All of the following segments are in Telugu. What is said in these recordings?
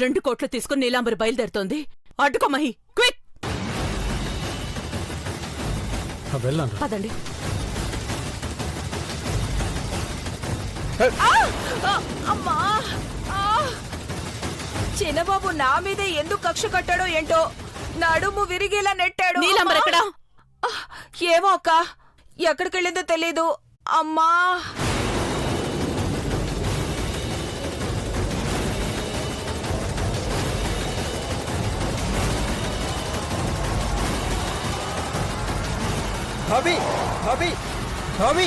2 కోట్లు తీసుకుని నీలాంబరి బయలుదేరుతోంది. అడ్డుకో మహి, క్విక్. వెళ్ళాను. పదండి. అమ్మా! చిన్నబాబు నా మీదే ఎందుకు కక్ష కట్టాడో ఏంటో, నడుము విరిగేలా నెట్టాడు. నీలాంబరి ఎక్కడా? ఏమో అక్క, ఎక్కడికెళ్ళిందో తెలీదు. అమ్మా! भाभी भाभी भाभी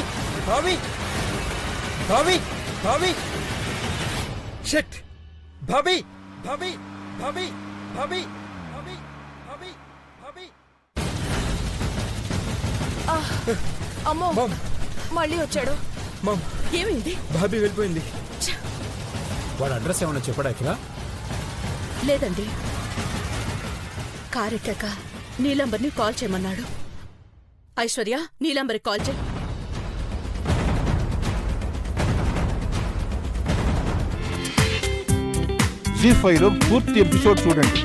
भाभी भाभी भाभी शिट भाभी भाभी भाभी भाभी भाभी भाभी भाभी అమ్మో, మమ్ మళ్ళీ వచ్చాడు. మమ్ ఏమైంది? భాబీ వెళ్ళిపోయింది. వాడు అడ్రస్ ఏమన్నా చెప్పడా ఇక్కడ? లేదండి, కారెక్కాక నీలాంబర్ని కాల్ చేయమన్నాడు. ఐశ్వర్య, నీలాంబరికి కాల్ చేయి. జీ5 లో పూర్తి ఎపిసోడ్ చూడండి.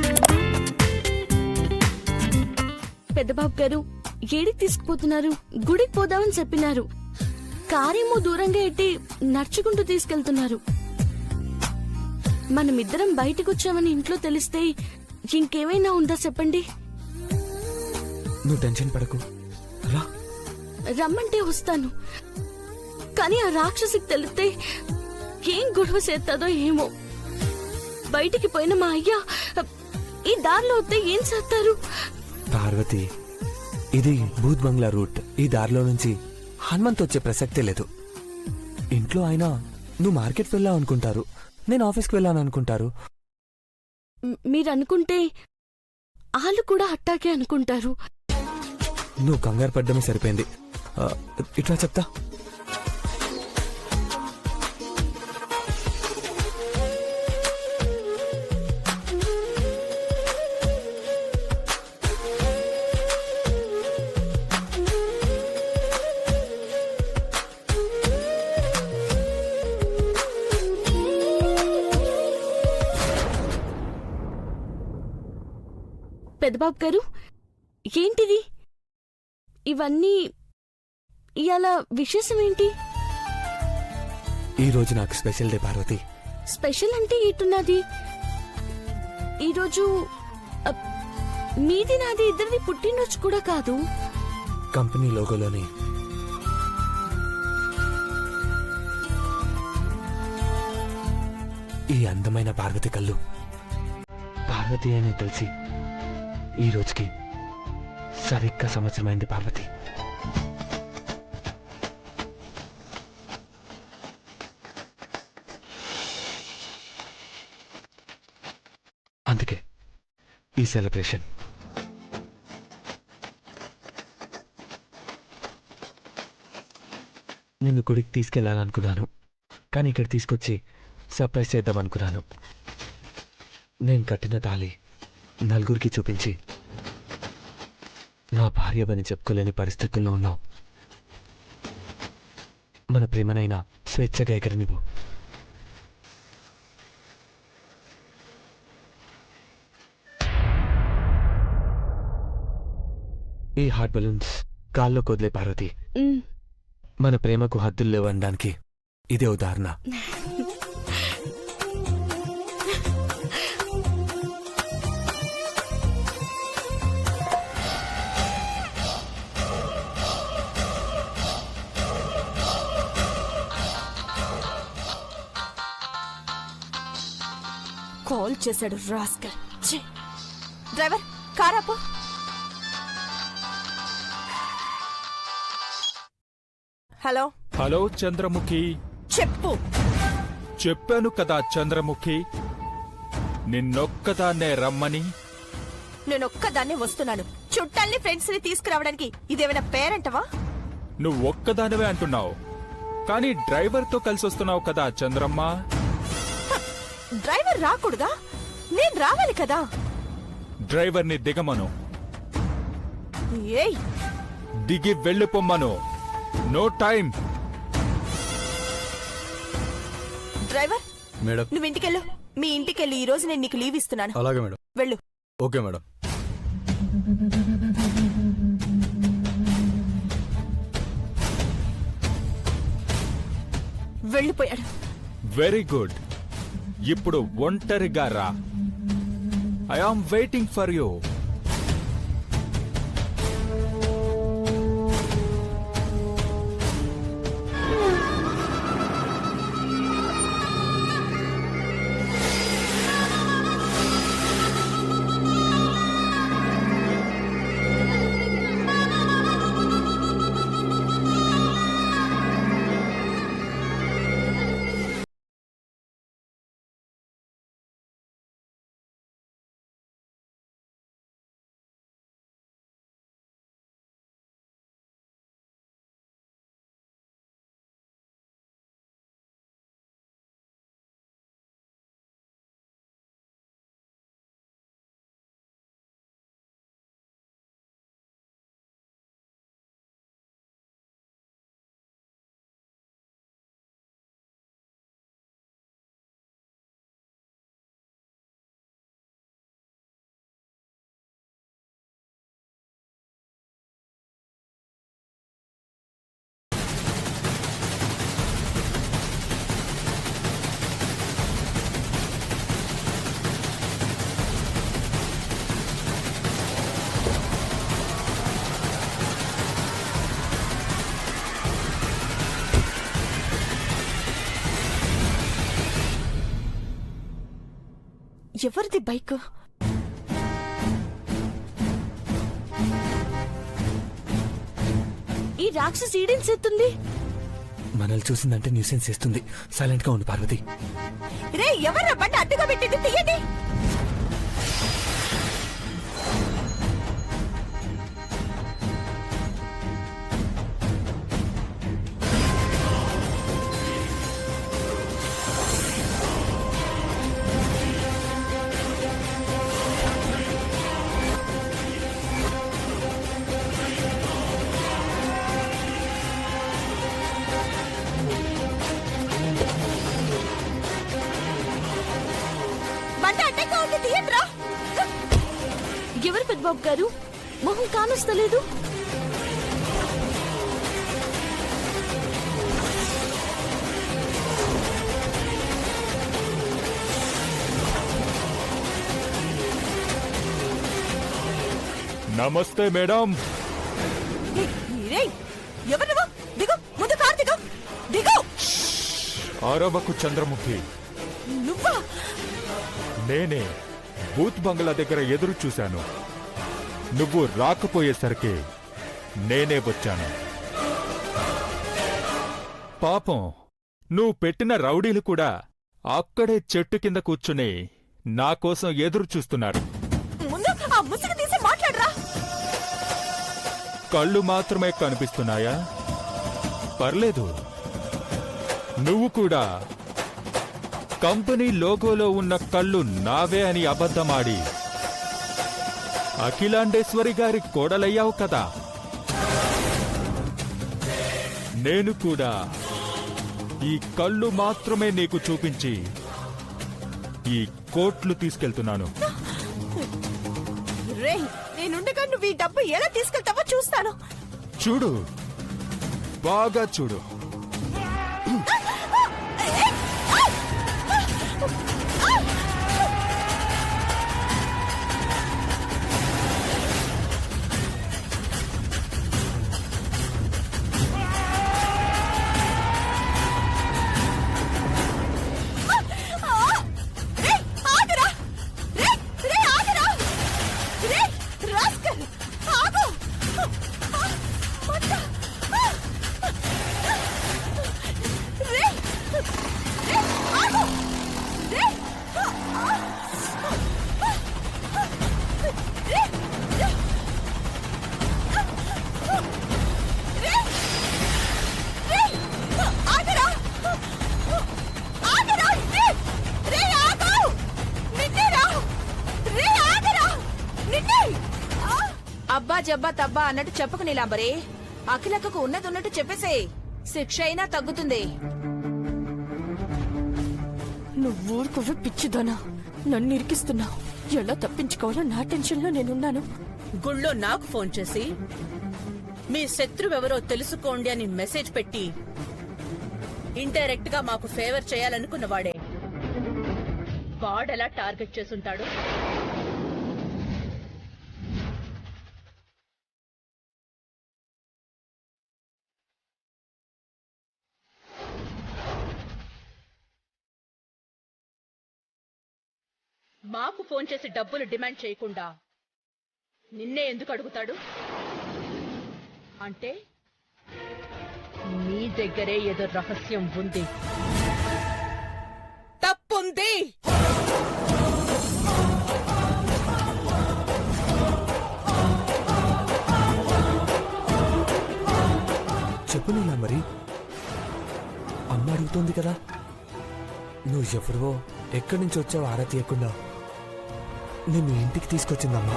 పెద్దబాబు గారు ఏడికి తీసుకుపోతున్నారు? గుడికి పోదామని చెప్పినారు. కారేమో దూరంగా ఎట్టి నడుచుకుంటూ తీసుకెళ్తున్నారు. మనమిద్దరం బయటకు వచ్చామని ఇంట్లో తెలిస్తే ఇంకేమైనా ఉందా చెప్పండి? నువ్వు టెన్షన్ పడకు, రా. రమ్మంటే వస్తాను, కానీ ఆ రాక్షసికి తెలిస్తే ఏం గొడవ చేస్తాదో ఏమో. బయటికి పోయిన మా అయ్య ఈ దారిలో వస్తే ఏం చేస్తారు? పార్వతి, ఇది భూత్ బంగ్లా రూట్. ఈ దారిలో నుంచి హనుమంత్ వచ్చే ప్రసక్తే లేదు. ఇంట్లో అయినా నువ్వు మార్కెట్కి వెళ్ళావు అనుకుంటారు, నేను ఆఫీస్కి వెళ్ళాను అనుకుంటారు. మీరు అనుకుంటే వాళ్ళు కూడా అట్టాకే అనుకుంటారు. నువ్వు కంగారు పడ్డమే సరిపోయింది. ఇట్లా చెప్తా. పెద్దబాబు గారు, ఏంటిది? ఇవన్నీ ఇవాళ విశేషం ఏంటి? ఈ రోజు నాకు స్పెషల్ డే పార్వతి. స్పెషల్ అంటే ఏటున్నది? ఈరోజు మీది నాది ఇద్దరిది పుట్టినరోజు కూడా కాదు. కంపెనీ లోగోలోని ఈ అందమైన పార్వతి కళ్ళు పార్వతి అని తెలిసి ఈ రోజుకి సరిగ్గా సంవత్సరమైంది పార్వతి. అందుకే ఈ సెలబ్రేషన్. నిన్ను గుడికి తీసుకెళ్లాలనుకున్నాను, కానీ ఇక్కడ తీసుకొచ్చి సర్ప్రైజ్ చేద్దాం అనుకున్నాను. నేను కట్టిన తాళి నలుగురికి చూపించి నా భార్యవని చెప్పుకోలేని పరిస్థితుల్లో ఉన్నావు. మన ప్రేమనైనా స్వేచ్ఛగా ఎగరనివ్వు. ఈ హాట్ బలూన్స్ గాల్లో కొదిలే పార్వతి. మన ప్రేమకు హద్దులు లేవనడానికి ఇదే ఉదాహరణ. కాల్ చేశాడు రాస్కల్. డ్రైవర్, కార్ ఆపు. Hello hello Chandramukhi. చెప్పు. చెప్పాను కదా చంద్రముఖి, నిన్నొక్కదాన్నే రమ్మని. నేనొక్కదాన్నే వస్తున్నాను. చుట్టాల్ని ఫ్రెండ్స్ ని తీసుకురావడానికి ఇదేమైనా పేరంటవా? నువ్వొక్కదానివే అంటున్నావు, కానీ డ్రైవర్తో కలిసి వస్తున్నావు కదా చంద్రమ్మ. డ్రైవర్ రాకూడదా? నేను రావాలి కదా. డ్రైవర్ని దిగమను. ఏయ్, దిగి వెళ్ళిపోమ్మను. No time. డ్రైవర్ మేడం, నువ్వు ఇంటికెళ్ళు. మీ ఇంటికెళ్ళి ఈ రోజు నేను నీకు లీవ్ ఇస్తున్నాను. అలాగే మేడం. వెళ్ళు. Okay madam. వెళ్ళిపోయాడు. Very good. ఇప్పుడు ఒంటరిగా రా. I am waiting for you. ఎవరిది బైక్? ఈ రాక్షసి ఈడేం చేస్తుంది? మనల్ని చూసిందంటే న్యూసెన్స్ చేస్తుంది. సైలెంట్ గా ఉండు పార్వతి. రే, ఎవర్రా బండి అడ్డుగా పెట్టింది? తీయండి. ఎవరు పెద్దబాబు గారు? మొహం కానొస్తలేదు. నమస్తే మేడం. ఎవరు నువ్వు? దిగు, ముందు కారు దిగు. దిగు. ఆరవకు చంద్రముఖి. నువ్వా? నేనే బూత్ బంగ్లా దగ్గర ఎదురు చూశాను. నువ్వు రాకపోయేసరికి నేనే వచ్చాను. పాపం నువ్వు పెట్టిన రౌడీలు కూడా అక్కడే చెట్టు కింద కూర్చుని నా కోసం ఎదురు చూస్తున్నారు. ముందు ఆ ముసుగు తీసి మాట్లాడరా. కళ్ళు మాత్రమే కనిపిస్తున్నాయా? పర్లేదు, నువ్వు కూడా కంపెనీ లోగోలో ఉన్న కళ్ళు నావే అని అబద్ధమాడి అఖిలాండేశ్వరి గారి కోడలయ్యావు కదా. నేను కూడా ఈ కళ్ళు మాత్రమే నీకు చూపించి ఈ కోట్లు తీసుకెళ్తున్నాను. రే, నేనుండగా నువ్వు ఈ డబ్బు ఎలా తీసుకెళ్తావో చూస్తాను. చూడు, బాగా చూడు. అబ్బా జబ్బా తబ్బా అన్నట్టు చెప్పకు నీలాంబరే. అఖిలక్కకు ఉన్నది ఉన్నట్టు చెప్పేసే, శిక్ష అయినా తగ్గుతుంది. నువ్వు ఊరుకోవే పిచ్చిదానా. నన్ను ఇరికిస్తున్నావు. ఎలా తప్పించుకోవాలో నా టెన్షన్లో నేనున్నాను. గుళ్ళో నాకు ఫోన్ చేసి మీ శత్రువెవరో తెలుసుకోండి అని మెసేజ్ పెట్టి ఇండైరెక్ట్ గా మాకు ఫేవర్ చేయాలనుకున్నవాడే వాడెలా టార్గెట్ చేసుంటాడు? మాకు ఫోన్ చేసి డబ్బులు డిమాండ్ చేయకుండా నిన్నే ఎందుకు అడుగుతాడు? అంటే నీ దగ్గరే ఏదో రహస్యం ఉంది. తప్పుంది. చెప్పు నీలా మరి. అమ్మ అడుగుతోంది కదా, నువ్వు ఎవరివో ఎక్కడి నుంచి వచ్చావు ఆరా తీయకుండా నిన్ను ఇంటికి తీసుకొచ్చిందమ్మా.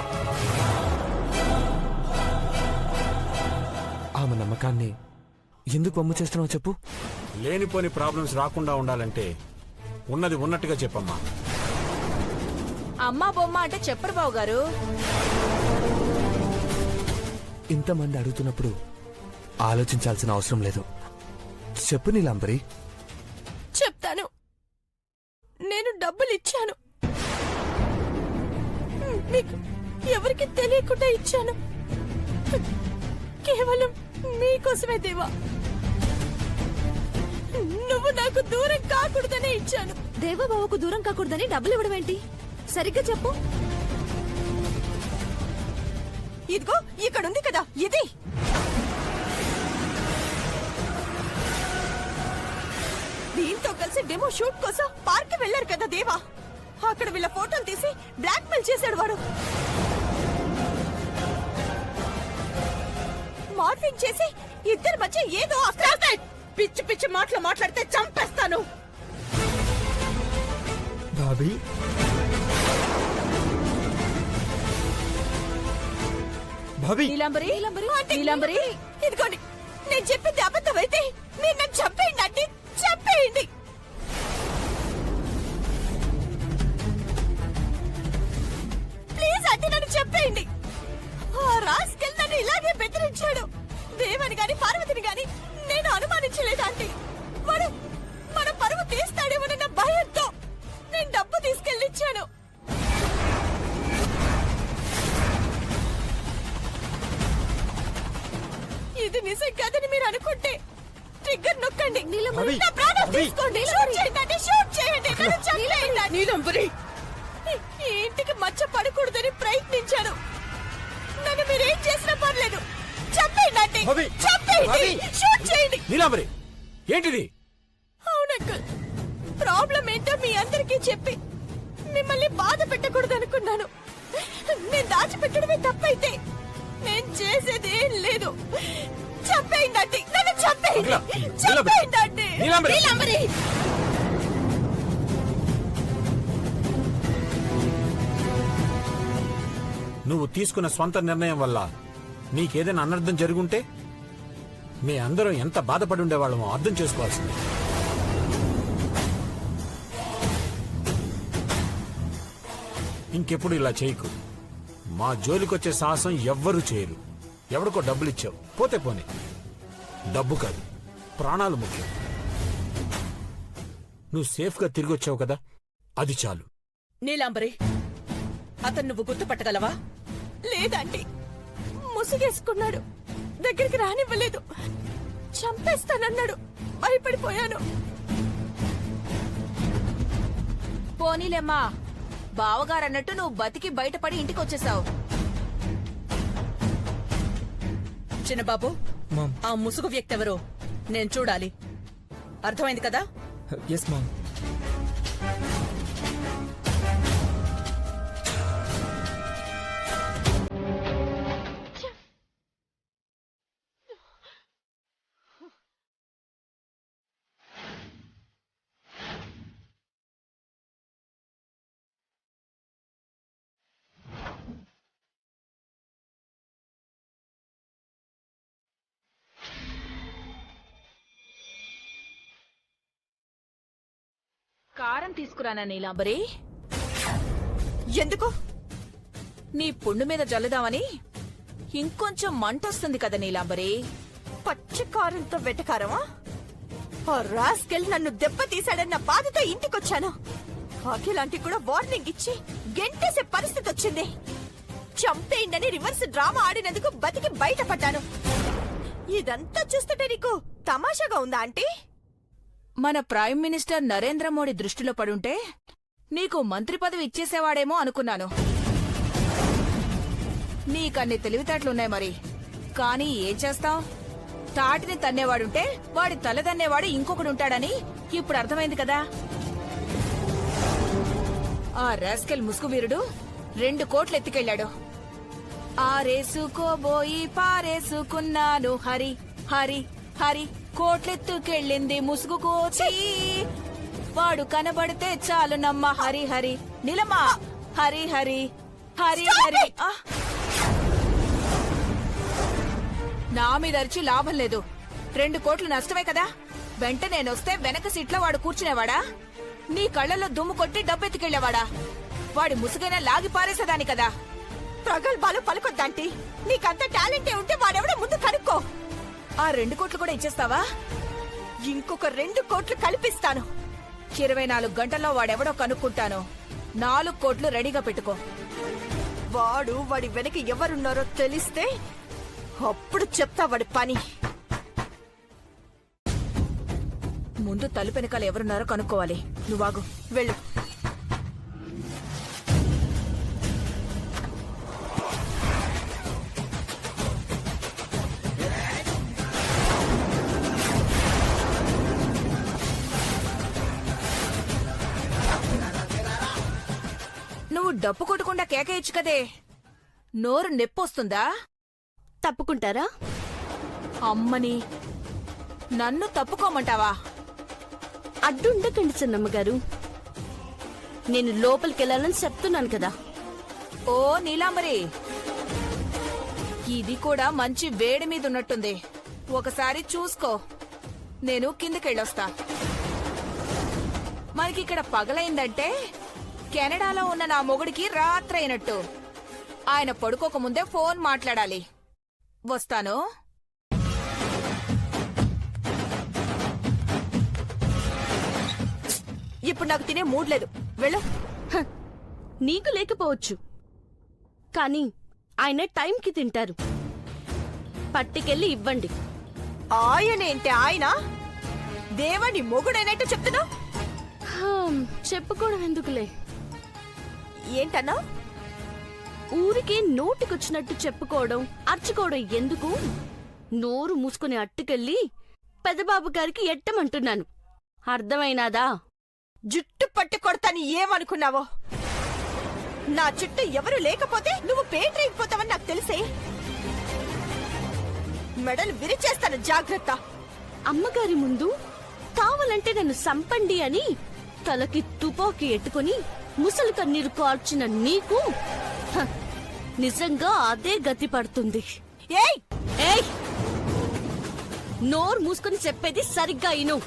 ఆమె నమ్మకాన్ని ఎందుకు వమ్ము చేస్తున్నావు చెప్పు. లేనిపోని ప్రాబ్లమ్స్ రాకుండా ఉండాలంటే ఉన్నది ఉన్నట్టుగా చెప్పమ్మా. అమ్మా బొమ్మ అంటే చెప్పరు బావు గారు. ఇంతమంది అడుగుతున్నప్పుడు ఆలోచించాల్సిన అవసరం లేదు. చెప్పు నీలాంబరి. చెప్తాను. నేను డబ్బులు ఇచ్చాను. మీకు ఎవరికి తెలియకుండా ఇచ్చాను. కేవలం మీకోసమే దేవా. నువ్వు నాకు దూరం కాకూడదనే ఇచ్చాను. దేవబాబుకు దూరం కాకూడదని డబ్బులు ఇవ్వడం ఏంటి? సరిగ్గా చెప్పు. ఇదిగో ఇక్కడ ఉంది కదా, ఇది దీంతో కలిసి డెమో షూట్ కోసం పార్క్ వెళ్లారు కదా దేవా. అక్కడ వీళ్ళ ఫోటోలు తీసి బ్లాక్ మెయిల్ చేశాడు వాడు. మార్ఫింగ్ చేసి ఇద్దరి మధ్య ఏదో పిచ్చి పిచ్చి మాటలు మాట్లాడితే చంపేస్తాను. బాబీ, నీలాంబరి, నీలాంబరి, ఇదిగోండి, నేను చెప్పింది అబద్ధం అయితే మీరు నన్ను చంపేయండి అంటే చంపేయండి. ప్లీజ్ అంటే నన్ను చంపేయండి. ఆ రాస్కెల్ నన్ను ఇలాగే బెదిరించాడు. దేవని గాని పార్వతిని గాని నేను అనుమానించలేదు ఆంటీ. వాడు మన పరువు తీస్తాడేమోనన్న భయంతో నేను డబ్బు తీసుకెళ్ళిచ్చాను. ఇది నిజం కాదని మీరు అనుకుంటే ట్రిగ్గర్ నొక్కండి. నా ప్రాణం తీసుకోండి. షూట్ చేయండి అంటే షూట్ చేయండి. నన్ను చంపేయండి. నీలాంబరి, ఈ ఇంటికి మచ్చ పడకూడదని ప్రయత్నించాను. నన్ను మీరేం చేసినా పర్లేదు. చంపేయండి అంటే చంపేయండి. షూట్ చేయండి. నీలాంబరి, ఏంటిది? అవునంకుల్, ప్రాబ్లం ఏంటో మీ అందరికీ చెప్పి మిమ్మల్ని బాధ పెట్టకూడదు అనుకున్నాను. నేను దాచిపెట్టడమే తప్పైతే నేను చేసేది ఏం లేదు. చంపేయండి అంటే నన్ను చంపేయండి. చంపేయండి అంటే నీలాంబరి, నువ్వు తీసుకున్న స్వంత నిర్ణయం వల్ల నీకేదైనా అనర్థం జరుగుంటే మీ అందరం ఎంత బాధపడి ఉండేవాళ్ళమో అర్థం చేసుకోవాల్సింది. ఇంకెప్పుడు ఇలా చేయకు. మా జోలికొచ్చే సాహసం ఎవ్వరూ చేయరు. ఎవరికో డబ్బులు ఇచ్చావు, పోతే పోనీ. డబ్బు కాదు, ప్రాణాలు ముఖ్యం. నువ్వు సేఫ్గా తిరిగి వచ్చావు కదా, అది చాలు. నీలాంబరి, అతను నువ్వు గుర్తుపట్టగలవా? లేదండి, ముసుగేసుకున్నాడు. దగ్గరికి రానివ్వలేదు. చంపేస్తానన్నాడు. భయపడిపోయాను. పోనీలేమ్మా, బావగారన్నట్టు నువ్వు బతికి బయటపడి ఇంటికి వచ్చేసావు. చిన్నబాబు, ఆ ముసుగు వ్యక్తి ఎవరో నేను చూడాలి. అర్థమైంది కదా? Yes ma'am. కారం తీసుకురానా నీలాంబరి? ఎందుకు? నీ పుండు మీద జల్లుదామని. ఇంకొంచెం మంటొస్తుంది కదా నీలాంబరి. పచ్చి కారంతో వెటకారమా? ఆ రాస్కెల్ నన్ను దెబ్బతీశాడన్న బాధతో ఇంటికొచ్చాను. అఖిలాంటి కూడా వార్నింగ్ ఇచ్చి గెంటేసే పరిస్థితి వచ్చింది. చంపేయండని రివర్స్ డ్రామా ఆడినందుకు బతికి బయటపడ్డాను. ఇదంతా చూస్తుంటే నీకు తమాషాగా ఉందా ఆంటీ? మన ప్రైమ్ మినిస్టర్ నరేంద్ర మోడీ దృష్టిలో పడుంటే నీకు మంత్రి పదవి ఇచ్చేసేవాడేమో అనుకున్నాను. నీకన్ని తెలివితేటలున్నాయి మరి. కానీ ఏం చేస్తావ్? తాటిని తన్నేవాడుంటే వాడి తల తన్నేవాడు ఇంకొకడుంటాడని ఇప్పుడు అర్థమైంది కదా. ఆ రాస్కెల్ ముసుగు వీరుడు 2 కోట్లు ఎత్తుకెళ్లాడు. ఆరేసుకోబోయి పారేసుకున్నాను హరి హరి హరి. కోట్లెత్తుకెళ్ళింది ముసుగు కోచి. వాడు కనబడితే చాలు నమ్మ హరి హరి. నిలమా హరి హరి హరి హరి. నా మీద అరిచి లాభం లేదు. 2 కోట్లు నష్టమే కదా. వెంట నేనొస్తే వెనక సీట్లో వాడు కూర్చునేవాడా? నీ కళ్ళల్లో దుమ్ము కొట్టి డబ్బెత్తుకెళ్లేవాడా? వాడి ముసుగైనా లాగి పారేసేదాని కదా. ప్రగల్భాలు పలుకొద్దాంటీ. నీకంత టాలెంటే ఉంటే వాడెవడో ముందు కనుక్కో. ఆ 2 కోట్లు కూడా ఇచ్చేస్తావా? ఇంకొక 2 కోట్లు కల్పిస్తాను. 24 గంటల్లో వాడెవడో కనుక్కుంటాను. 4 కోట్లు రెడీగా పెట్టుకో. వాడి వెనక ఎవరున్నారో తెలిస్తే అప్పుడు చెప్తా వాడి పని. ముందు తలుపు వెనకాల ఎవరున్నారో కనుక్కోవాలి. నువ్వాగు, వెళ్ళు. నువ్వు డప్పు కొట్టకుండా కేకేయచ్చు కదే. నోరు నొప్పొస్తుందా? తప్పుకుంటారా? అమ్మని నన్ను తప్పుకోమంటావా? అడ్డుండకండి చిన్నమ్మగారు. నేను లోపలికెళ్ళాలని చెప్తున్నాను కదా. ఓ నీలాంబరి, ఇది కూడా మంచి వేడి మీద ఉన్నట్టుంది. ఒకసారి చూసుకో. నేను కిందకెళ్ళొస్తా. మనకిక్కడ పగలైందంటే కెనడాలో ఉన్న నా మొగుడికి రాత్రైనట్టు. ఆయన పడుకోకముందే ఫోన్ మాట్లాడాలి. వస్తాను. ఇప్పుడు నాకు తినే మూడ్ లేదు. వెళ్ళు. నీకు లేకపోవచ్చు, కానీ ఆయన టైంకి తింటారు. పట్టుకెళ్ళి ఇవ్వండి. ఆయనేంటి ఆయన? దేవని మొగుడైనట్టు చెప్తున్నావు. చెప్పుకోవడం ఎందుకులే. ఏంటన్నా? ఊరికే నోటికొచ్చినట్టు చెప్పుకోవడం, అర్చుకోవడం ఎందుకు? నోరు మూసుకుని అట్టుకెళ్ళి పెద్దబాబు గారికి ఎట్టమంటున్నాను. అర్థమైనాదా? జుట్టు పట్టి కొడతాని ఏమనుకున్నావో? నా చుట్టూ ఎవరు లేకపోతే నువ్వు పేటరైపోతావని నాకు తెలిసే. మెడలు విరిచేస్తాను, జాగ్రత్త. అమ్మగారి ముందు కావాలంటే నన్ను సంపండి అని తలకి తుపాకీ ఎట్టుకుని ముసలి కన్నీరు కార్చిన నీకు నిజంగా అదే గతి పడుతుంది. ఏయ్ ఏయ్, నోరు మూసుకొని చెప్పేది సరిగ్గా ఇను.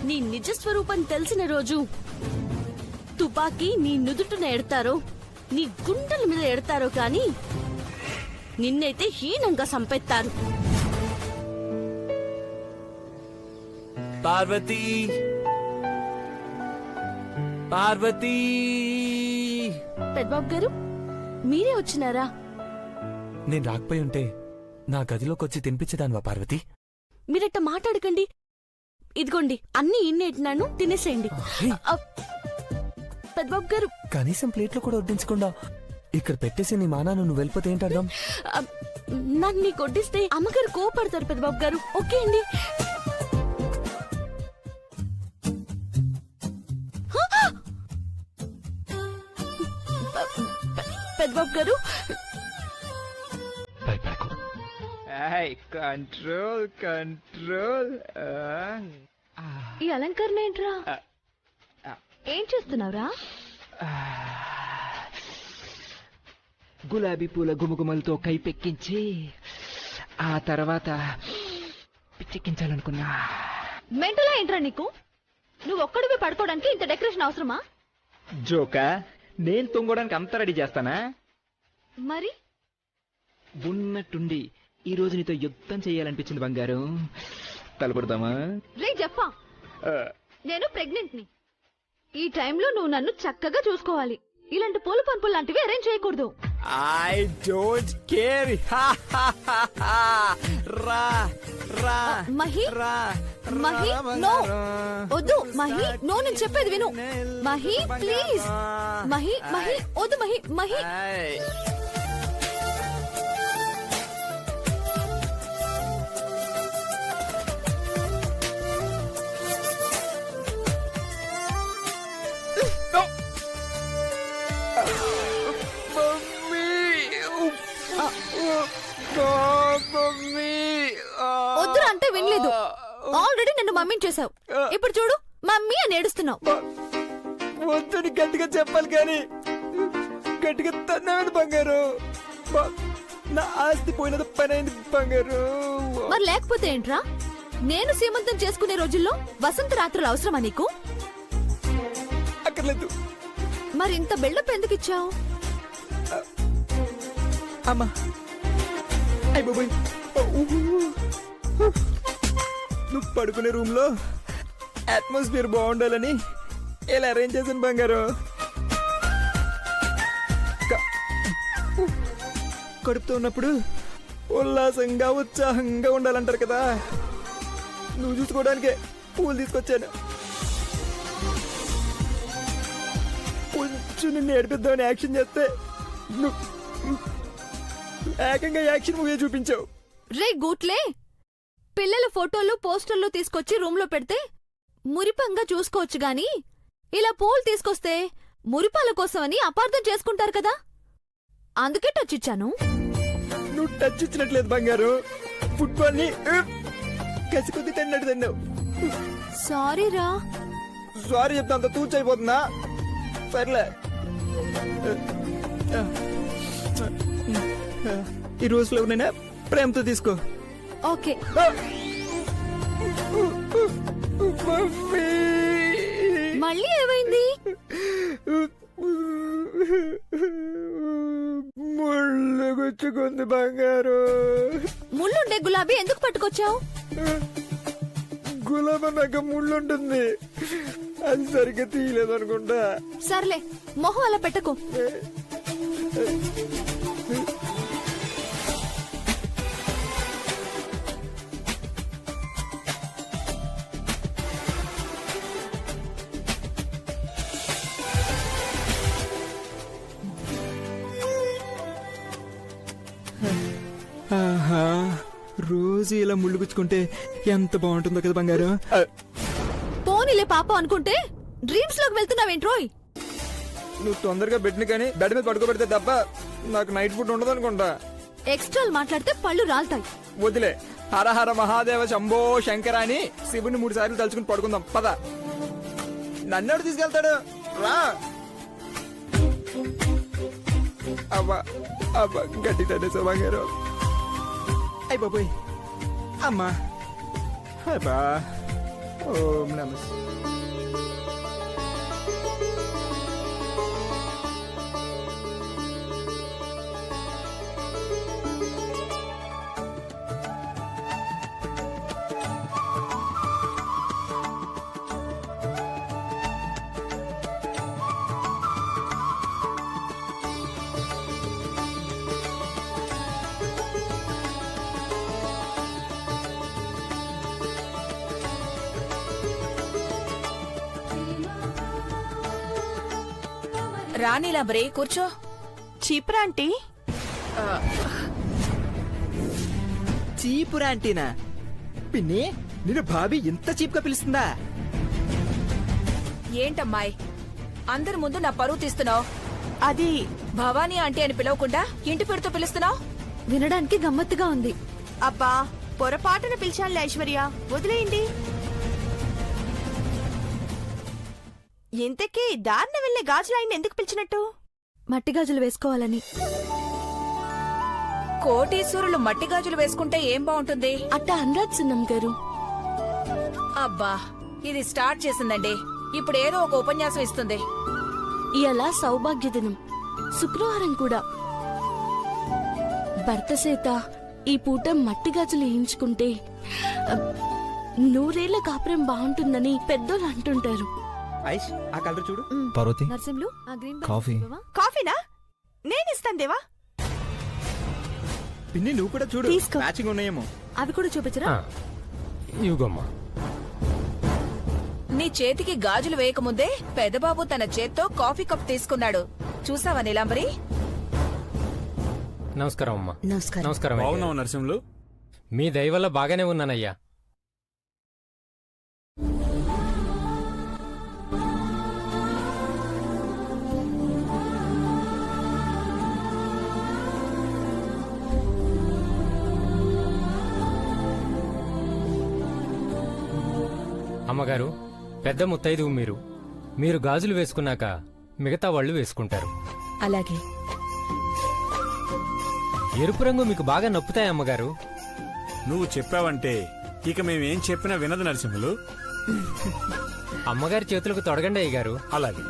నీ నిజస్వరూపం తెలిసిన రోజు తుపాకీ నీ నుదుటిన ఎడతారో, నీ గుండెల మీద ఎడతారో కాని నిన్నైతే హీనంగా సంపెత్తారు. పార్వతీ, పార్వతీ. పెద్దబాబు గారు, మీరే వచ్చినారా? నేను రాకపోయి ఉంటే నా గదిలోకి వచ్చి తినిపించేదాన్వా పార్వతి? మీరట్ట మాట్లాడకండి. ఇదిగోండి, అన్ని ఇన్నేటినాను, తినేసేయండి. పెద్దబాబు గారు, కనీసం ప్లేట్లో కూడా వడ్డించకుండా ఇక్కడ పెట్టేసి నీ మానాను నువ్వు వెళ్ళిపోతే ఏంటర్థం? నన్ను నీకు వడ్డిస్తే అమ్మగారు కోపడతారు పెద్దబాబు గారు. ఓకే అండి. పెద్దబాబు గారు, భయపడకు. Control control. ఈ అలంకరణ ఏంట్రా? ఏం చేస్తున్నావురా? గులాబీ పూల గుమగుమలతో కైపెక్కించి ఆ తర్వాత పిచ్చెక్కించాలనుకున్నా. మెంటలా ఏంట్రా నీకు? నువ్వు ఒక్కడివి పడుకోవడానికి ఇంత డెకరేషన్ అవసరమా? జోకా నేను తొంగడానికి అంత రెడీ చేస్తానా? మరి ఉన్నట్టుండి ఈ రోజు నీతో యుద్ధం చేయాలనిపించింది బంగారం. తలపడదామా? రే జప్పా, నేను ప్రెగ్నెంట్ ని. ఈ టైంలో నువ్వు నన్ను చక్కగా చూసుకోవాలి. ఇలాంటి పూల పంపులు లాంటివి అరేంజ్ చేయకూడదు. I don't care. రా రా మహి రా మహి నో, వద్దు మహి, నో, నేను చెప్పేది విను. మహి ప్లీజ్, మహి మహి వద్దు, మహి మహి. వద్దురా అంటే వినలేదు. ఆల్రెడీ నన్ను మమ్మీని చేసావు. ఇప్పుడు చూడు, మమ్మీ అని ఏడుస్తున్నావు. వద్దని గట్టిగా చెప్పాలి కానీ గట్టిగా తన్నాడు బంగారు. నా ఆస్తి పోయినది పని అయింది బంగారు. మరి లేకపోతే ఏంట్రా? నేను సీమంతం చేసుకునే రోజుల్లో వసంత రాత్రులు అవసరమా నీకు? అక్కర్లేదు. మరి ఇంత బిల్డప్ ఎందుకు ఇచ్చావు? అమ్మా అయిపోయి నువ్వు పడుకునే రూమ్ లో అట్మాస్ఫియర్ బాగుండాలని ఇలా అరేంజ్ చేశాను బంగారు. కడుపుతో ఉన్నప్పుడు ఉల్లాసంగా ఉత్సాహంగా ఉండాలంటారు కదా, నువ్వు చూసుకోవడానికే పూలు తీసుకొచ్చాను. కొంచెం నిన్ను ఏడిపిద్దామని యాక్షన్ చేస్తే నువ్వు ఏకంగా యాక్షన్ మూవీ చూపించావు. రే గూట్లే, పిల్లల ఫోటోలు పోస్టర్లు తీసుకొచ్చి రూమ్ లో పెడితే మురిపంగా చూసుకోవచ్చు గాని ఇలా పూలు తీసుకొస్తే మురిపాల కోసమని అపార్థం చేసుకుంటారు కదా, అందుకే టచ్ ఇచ్చాను. నువ్వు టచ్ ఇచ్చినట్లేదు బంగారు. ఫుట్బాల్ ని కసి కొద్ది తిన్నట్టు తిన్నావు. సారీ రా. సారీ చెప్తా అంత తూచైపోతుందా? సర్లే, ఈ రోజు ఫ్లవర్ నైనా ప్రేమతో తీసుకో. ఓకే. మళ్ళీ ఏమైంది? ముళ్ళు గుచ్చుకుంది బంగారు. ముళ్ళుండే గులాబీ ఎందుకు పట్టుకొచ్చావు? గులాబీ నాకు ముళ్ళుంటుంది, అది సరిగ్గా తీయలేదు అనుకుంటా. సర్లే, మొహం అలా పెట్టకు. ఆహా, రోజు ఇలా ముళ్ళు గుచ్చుకుంటే ఎంత బాగుంటుందో కదా బంగారు. పోనీలే పాప అనుకుంటే డ్రీమ్స్ లోకి వెళ్తున్నావేంట్రోయ్? నువ్వు తొందరగా పెట్టిన కానీ బెడ్ మీద పడుకోబెడితే తప్ప నాకు నైట్ ఫుడ్ ఉండదు అనుకుంటా. ఎక్స్ట్రాలు మాట్లాడితే పళ్ళు రాలుతాయి. వదిలే. హరహర మహాదేవ శంభో శంకర అని శివుని 3 సార్లు తలుచుకుని పడుకుందాం పద. నన్నెవడు తీసుకెళ్తాడు? రా. అవ్వా అవ్వ గట్టి తనేసా బంగారు. అయ్య బాబోయ్, అమ్మా అబ్బా. ఓం నమస్. రాణిలా బ్రే కూర్చో. చీపురా ఆంటీ. చీపురా అంటేనా? పిన్ని, నిన్ను భాబీ ఇంత చీప్ గా పిలుస్తుందా? ఏంటమ్మాయి అందరి ముందు నా పరువు తీస్తున్నావు? అది భవానీ ఆంటీ అని పిలవకుండా ఇంటి పేరుతో పిలుస్తున్నావు? వినడానికి గమ్మత్తుగా ఉంది. అబ్బా, పొరపాటున పిలిచానులే ఐశ్వర్య, వదిలేయండి. ఇంతకీ దారిన వెళ్లే గాజులాయన్ని ఎందుకు పిలిచినట్టు? మట్టి గాజులు వేసుకోవాలని. కోటీశ్వరులు మట్టి గాజులు వేసుకుంటే ఏం బాగుంటుంది? అట్టా అనరాజ్ సున్నం గారు. అబ్బా ఇది స్టార్ట్ చేసిందండి. ఇప్పుడు ఏదో ఒక ఉపన్యాసం ఇస్తుంది. ఇలా సౌభాగ్య దినం శుక్రవారం కూడా. భర్త చేత ఈ పూట మట్టి గాజులు వేయించుకుంటే నూరేళ్ల కాపురం బాగుంటుందని పెద్దోళ్ళు అంటుంటారు. ఐష్ ఆ కలర్ చూడు. పార్వతి నర్సింహులు ఆ గ్రీన్ కాఫీ. కాఫీనా? నేను ఇస్తాను దేవా. పిన్ని నువ్వు కూడా చూడు, తీసుకో. మ్యాచింగ్ ఉన్నాయేమో. అవి కూడా చూపించరా? ఇవిగమ్మా. నీ చేతికి గాజులు వేయకముందే పెదబాబు తన చేత్తో కాఫీ కప్ తీసుకున్నాడు. చూసావా నీలాంబరి? నమస్కారం అమ్మా. నమస్కారం. నమస్కారం అయ్యా. బాగున్నావు నరసింహులు? మీ దయ వల్ల బాగానే ఉన్నానయ్యా. అమ్మగారు, పెద్ద ముత్తైదువు మీరు గాజులు వేసుకున్నాక మిగతా వాళ్ళు వేసుకుంటారు. అలాగే. ఎరుపు రంగు మీకు బాగా నప్పుతాయి అమ్మగారు. నువ్వు చెప్పావంటే ఇక మేమేం చెప్పినా వినదు నరసింహులు. అమ్మగారి చేతులకు తొడగండి అయ్యగారు. అలాగే.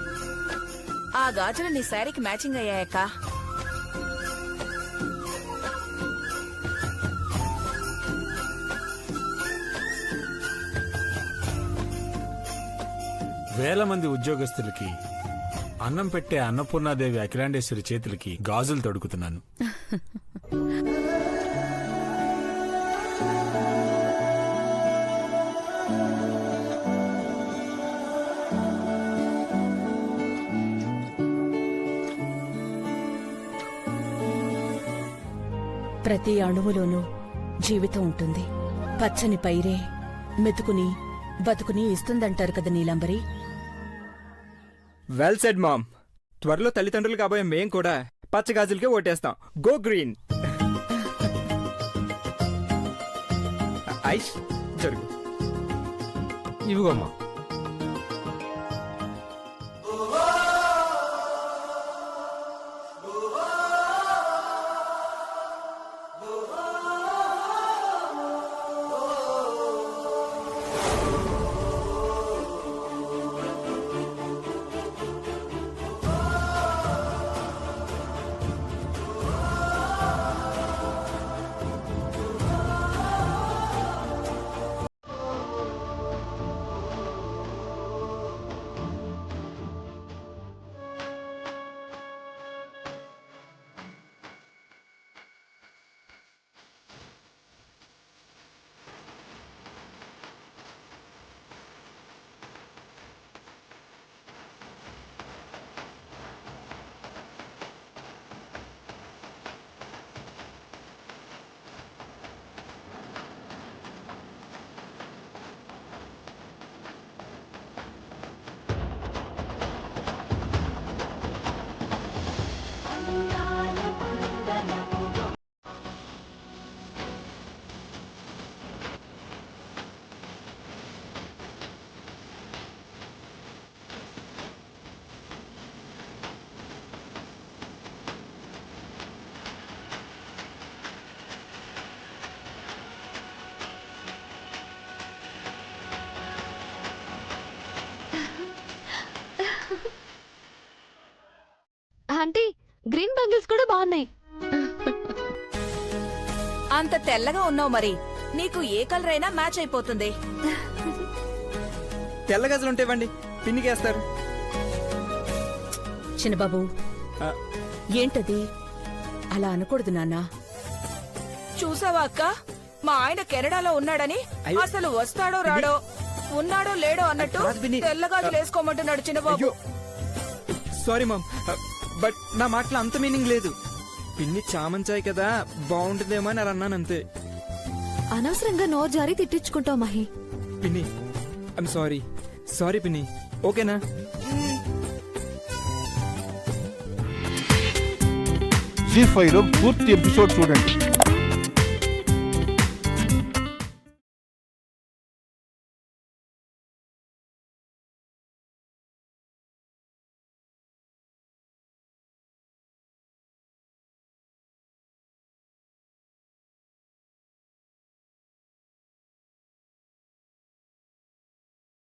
ఆ గాజులు నీ శారీకి మ్యాచింగ్ అయ్యాయక్క. వేల మంది ఉద్యోగస్తులకి అన్నం పెట్టే అన్నపూర్ణాదేవి అఖిలాండేశ్వరి చేతులకి గాజులు తొడుగుతున్నాను. ప్రతి అణువులోనూ జీవితం ఉంటుంది. పచ్చని పైరే మెతుకుని బతుకుని ఇస్తుందంటారు కదా నీలాంబరి. Well said ma'am. త్వరలో తల్లిదండ్రులు కాబోయే మేం కూడా పచ్చగాజులకే ఓటేస్తాం. Go green. ఐష్ జరుగు. ఇవిగోమ్మా. ఆంటీ, గ్రీన్ బంగిల్స్ కూడా బాగున్నాయి. అంత తెల్లగా ఉన్నావు మరి. నీకు ఏ కలర్ అయినా మ్యాచ్ అయిపోతుంది. తెల్ల గాజులు ఉంటే ఇవ్వండి, పిన్నికేస్తారు. చిన్నబాబు, ఆ, ఏంటది? అలా అనకూడదు నాన్నా. చూసావా అక్క, మా ఆయన కెనడాలో ఉన్నాడని అయ్యో. అసలు వస్తాడో రాడో, ఉన్నాడో లేడో అన్నట్టు కాదు పిన్ని. తెల్లగాజులు వేసుకోమంటున్నాడు చిన్నబాబు. అయ్యో సారీ మామ్, బట్ నా మాటలో అంత మీనింగ్ లేదు. పిన్ని చామంచాయి కదా, బాగుంటుందేమో అని అలా అన్నాను అంతే. అనవసరంగా నోరు జారి తిట్టించుకుంటావు మహి. పిన్ని ఐమ్ సారీ. సారీ పిన్ని, ఓకేనా? జీ5లో పూర్తి ఎపిసోడ్ చూడండి.